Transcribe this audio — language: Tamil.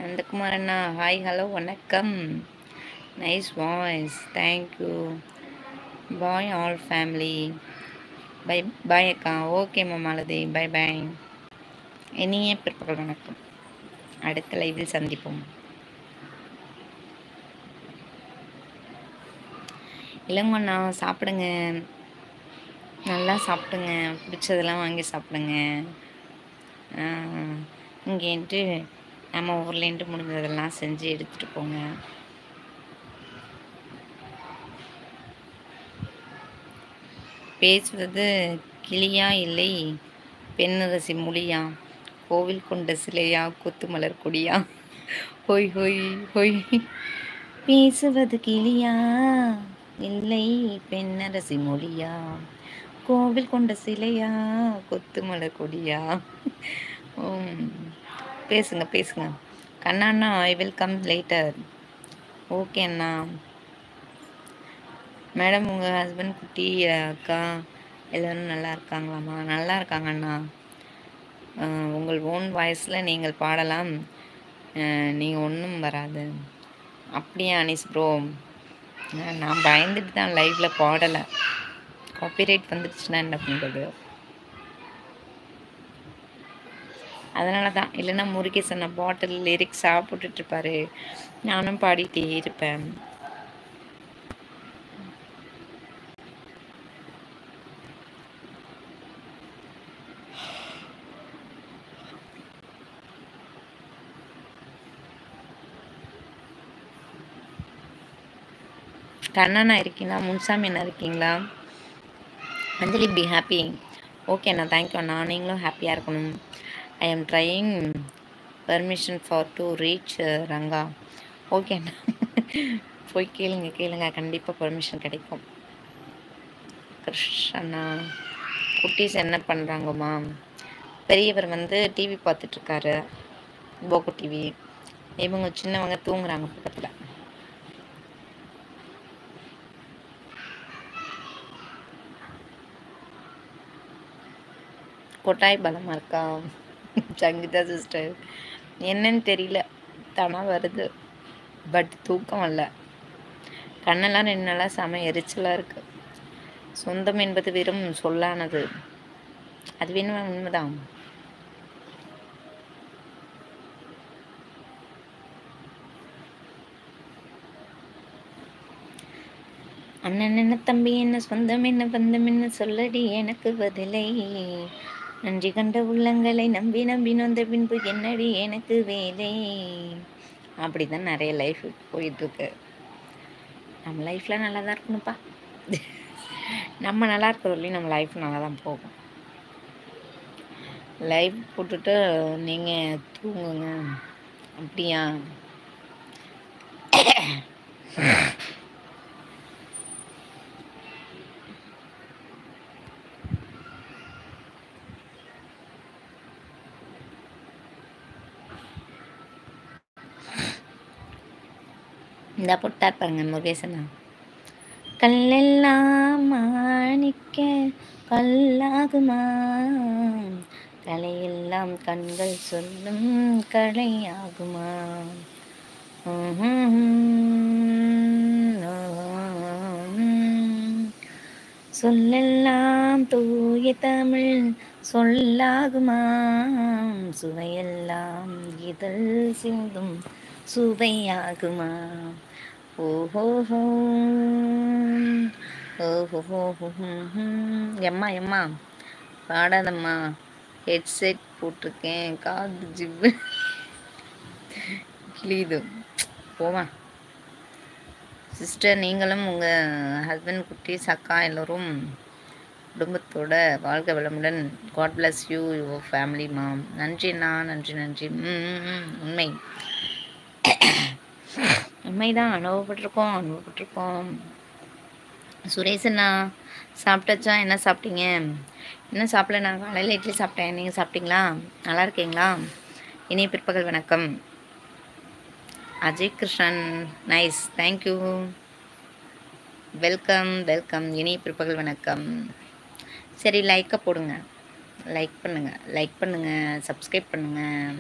நந்தகுமார் அண்ணா ஹாய் ஹலோ வணக்கம். Nice voice, thank you. Bye all family. Bye bye அக்கா. ஓகேம்மா மாலதி, பை பாய். இனிய பிற்பகல் வணக்கம். அடுத்த லைவில் சந்திப்போம். இல்லைங்கண்ணா, சாப்பிடுங்க, நல்லா சாப்பிடுங்க, பிடிச்சதெல்லாம் வாங்கி சாப்பிடுங்க. இங்கேன்ட்டு நம்ம ஊர்லேன்ட்டு முடிஞ்சதெல்லாம் செஞ்சு எடுத்துகிட்டு போங்க. பேசுவது கிளியா இல்லை பெண்ணரசி மொழியா, கோவில் கொண்ட சிலையா, கொத்து மலர் கொடியா? ஹொய் ஹொய் ஹொய். பேசுவது கிளியா இல்லை பெண்ணரசி மொழியா, கோவில் கொண்ட சிலையா, கொத்து மலர் கொடியா? பேசுங்க பேசுங்க. கண்ணா I will come later. Okay அண்ணா. மேடம், உங்கள் ஹஸ்பண்ட், குட்டி அக்கா எல்லோரும் நல்லா இருக்காங்களாம்மா? நல்லா இருக்காங்க அண்ணா. உங்கள் ஓன் வாய்ஸில் நீங்கள் பாடலாம், நீங்கள் ஒன்றும் வராது. அப்படியா அனிஸ் ப்ரோ? நான் பயந்துட்டு தான் லைவில் பாடலை. காப்பிரைட் வந்துடுச்சுன்னா என்ன பண்ணுறது? அதனால தான். இல்லைன்னா முருகேசன் பாட்டில் லிரிக்ஸ் சாப்பிட்டுட்ருப்பாரு, நானும் பாடிட்டே இருப்பேன். கண்ணனா இருக்கீங்களா? முன்சாமி என்ன இருக்கீங்களா? Anjali be happy. ஓகே அண்ணா, தேங்க்யூ அண்ணா. நீங்களும் ஹாப்பியாக இருக்கணும். I am trying permission for to reach Ranga. Okay அண்ணா, போய் கேளுங்க, கண்டிப்பாக பர்மிஷன் கிடைக்கும். கிருஷ்ணா, குட்டீஸ் என்ன பண்ணுறாங்கம்மா? பெரியவர் டிவி பார்த்துட்ருக்காரு, போகோ டிவி. இவங்க சின்னவங்க தூங்குறாங்க பக்கத்தில். கொட்டாய் பலமாக இருக்கா? சங்கீதா சிஸ்டர், என்னன்னு தெரியல, தானா வருது, பட் தூக்கம் வரல. கண்ணெல்லாம் 2 நாளாக செம எரிச்சலாக இருக்குது. சொந்தம் என்பது வெறும் சொல்லானது, அது வேணுமா? உண்மைதான். அண்ணன் என்ன, தம்பி என்ன, சொந்தம் என்ன, பந்தம் என்ன, சொல்லடி எனக்கு பதிலை. நன்றி கண்ட உள்ளங்களை நம்பி நம்பி நொந்த பின்பு என்னடி எனக்கு வேலை. அப்படிதான் நிறைய லைஃப் போயிட்டுருக்கு. நம்ம லைஃப்பில் நல்லா தான் இருக்கணும்ப்பா. நம்ம நல்லா இருக்கிறவரையும் நம்ம லைஃப் நல்லா தான் போகும். லைஃப் போட்டுட்டு நீங்கள் தூங்குங்க. அப்படியா? இந்த பொட்டார் பாருங்க முருகேசனா. கல்லெல்லாம் மாணிக்க கல்லாகுமா, கலையெல்லாம் கண்கள் சொல்லும் கலையாகுமா. சொல்லெல்லாம் தூய தமிழ் சொல்லாகுமா, சுவையெல்லாம் இதழ் சிந்தும் சுவையாகுமா. ஓஹோஹோ ஓஹோஹோ. எம்மா பாடாதம்மா, ஹெட்செட் போட்டிருக்கேன், காது ஜிவ்வு கிளீது. போமா சிஸ்டர், நீங்களும் உங்கள் ஹஸ்பண்ட், குட்டீஸ், அக்கா எல்லோரும் குடும்பத்தோட வாழ்க வளமுடன். God bless you, your family ma'am. நன்றிண்ணா, நன்றி. உண்மைதான். அனுபவப்பட்டிருக்கோம். சுரேஷண்ணா, சாப்பிட்டாச்சா? என்ன சாப்பிட்டீங்க? என்ன சாப்பிடல, நான் காலையில் இட்லி சாப்பிட்டேன். நீங்கள் சாப்பிட்டீங்களா? நல்லா இருக்கீங்களா? இனிய பிற்பகல் வணக்கம். Ajay Krishnan, nice, thank you, welcome. இனிய பிற்பகல் வணக்கம். சரி, லைக்கை போடுங்க, லைக் பண்ணுங்கள், சப்ஸ்கிரைப் பண்ணுங்கள்.